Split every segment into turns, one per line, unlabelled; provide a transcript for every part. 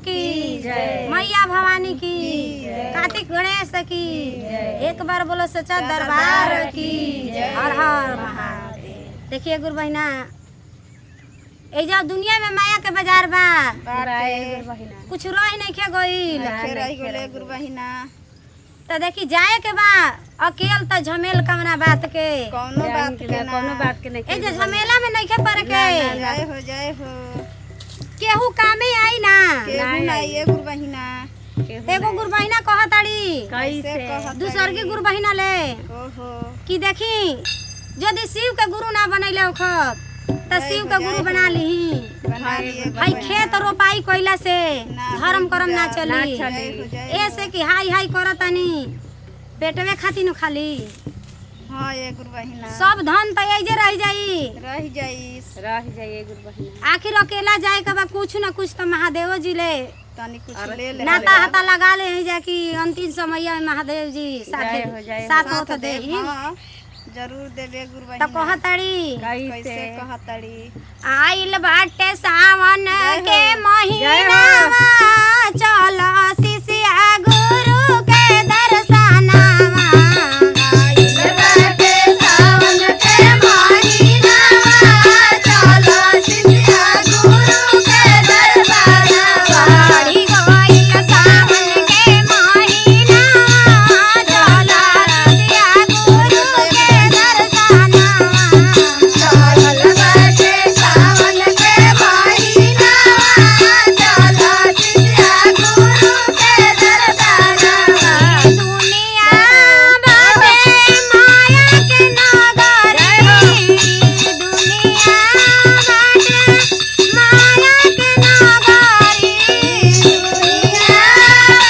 की मैया भवानी की कार्तिक गणेश की एक बार बोलो सच्चा दरबार की हर हर महादेव। देखिए गुरु बहिना एजा दुनिया में माया के बाजार बा कुछ रह नहीं खे गइल
गुरु बहिना
तो देखी जाए के बा अकेल तो झमेल कमना बात के
कौनो बात के नहीं
ए जे झमेला में नहीं खे पड़ के
जाए हो
केहू कामे आई ना
केहू नहीं है गुरु बहिना
एगो गुरु बहिना कहताड़ी
कैसे
दूसर की गुरु बहिना ले
ओहो
कि देखी यदि शिव के गुरु ना बनैले होखत त शिव के गुरु बना लीही
बना लिए
भाई खेत रोपाई कइला से धर्म करम ना चली
चली।
ऐसे कि हाई हाई करतनी पेटवे खाती न खाली
हाँ ये गुरु बहिना
सब धन त एजे रह जाई
रह जाइए गुरु बहिना
आखिर अकेला जाए के बा कुछ न कुछ तो महादेव जी ले
तनी कुछ ले ले
नाता हाता लगा ले जा कि अंतिम समय में महादेव जी साथ होत दे
हाँ, जरूर देवे गुरु
तो
बहिना
कहताड़ी
कैसे कहताड़ी
आइल बाटे सावन के महीना चल शिष्या गुरु के दर्शनवा आइल बाटे सावन के महीना चल शिष्या गुरु के दर्शनवा बढ़ी गइल सावन के महीना चल शिष्या गुरु के दर्शनवा चल बाटे सावन के महीना चल शिष्या गुरु के दर्शनवा दुनिया बाटे माया के नगरी दुनिया बाटे माया के नगरी दुनिया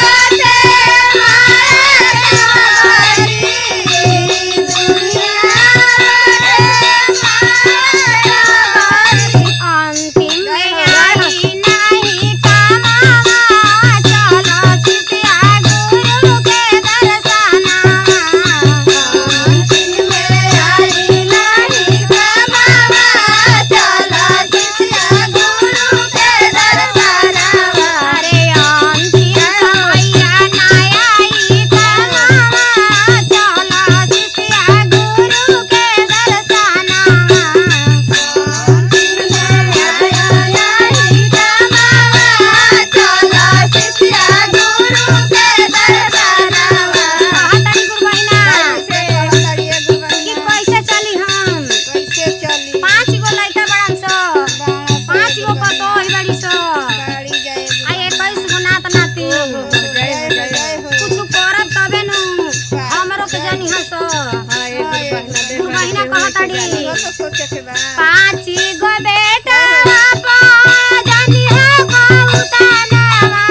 बाटे माया के नगरी अंतिम में आई नहीं कमावा चलो शिष्या गुरु के दर्शनवा अंतिम में आई नहीं कमावा चलो शिष्या गुरु के दर्शनवा अरे अंतिम मैया ना आई कमावा चलो शिष्या गुरु के दर्शनवा कैसे चली हम
कैसे चली
5 गो लइका बड़न स 5 गो पतोही बड़ी स
गाड़ी जाए
आ 21 गो नात नाती कुछ करब तबे नु हमरो के जानी हस महीना कहताड़ी
सोचे के बा
5 गो बेटा जानी है कौतानवा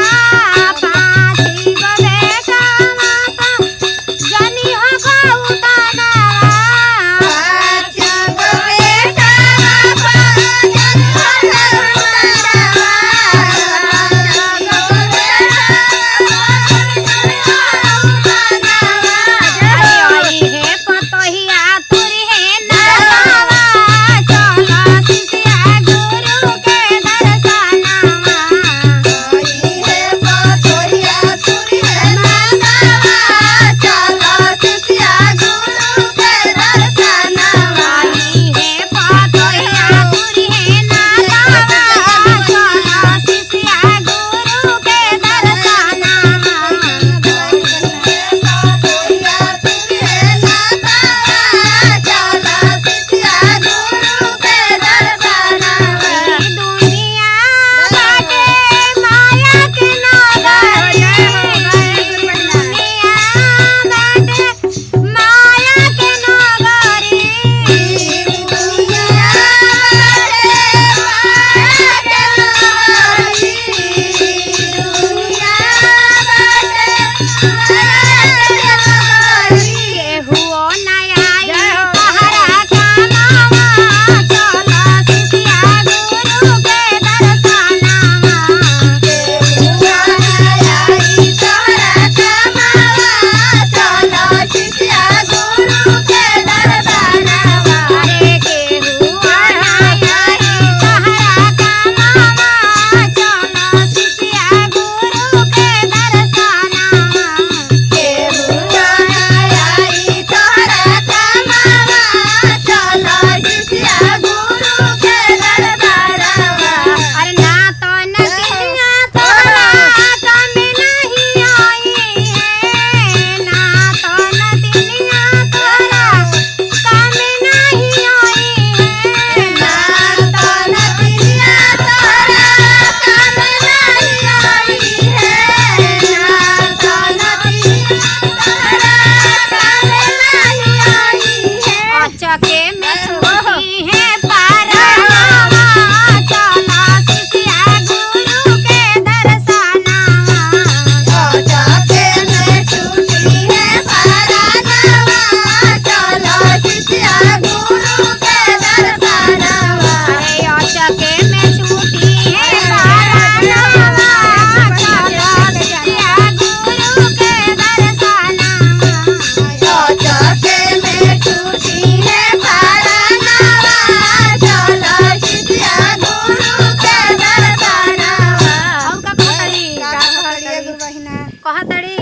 5 गो बेटा जानी है कौतानवा 5 गो बेटा हे पतोहिया तुरी है नावा चलो शिष्या गुरु के दर्शनवा हे पतोहिया तुरी है नावा चलो शिष्या गुरु के दर्शनवा हे पतोहिया तुरी है नावा चलो शिष्या गुरु के दर्शनवा दुनिया बाटे माया के नगरी दुनिया बाटे माया के नगरी दुनिया बाटे माया के नगरी दुनिया केहुओ नया तहरा कामावा चलो शिष्या गुरु के दर्शनवा केहुओ नया तहरा कामावा चलो शिष्या गुरु के दर्शनवा रे केहुओ नया तहरा कामावा चलो शिष्या गुरु कहतड़ी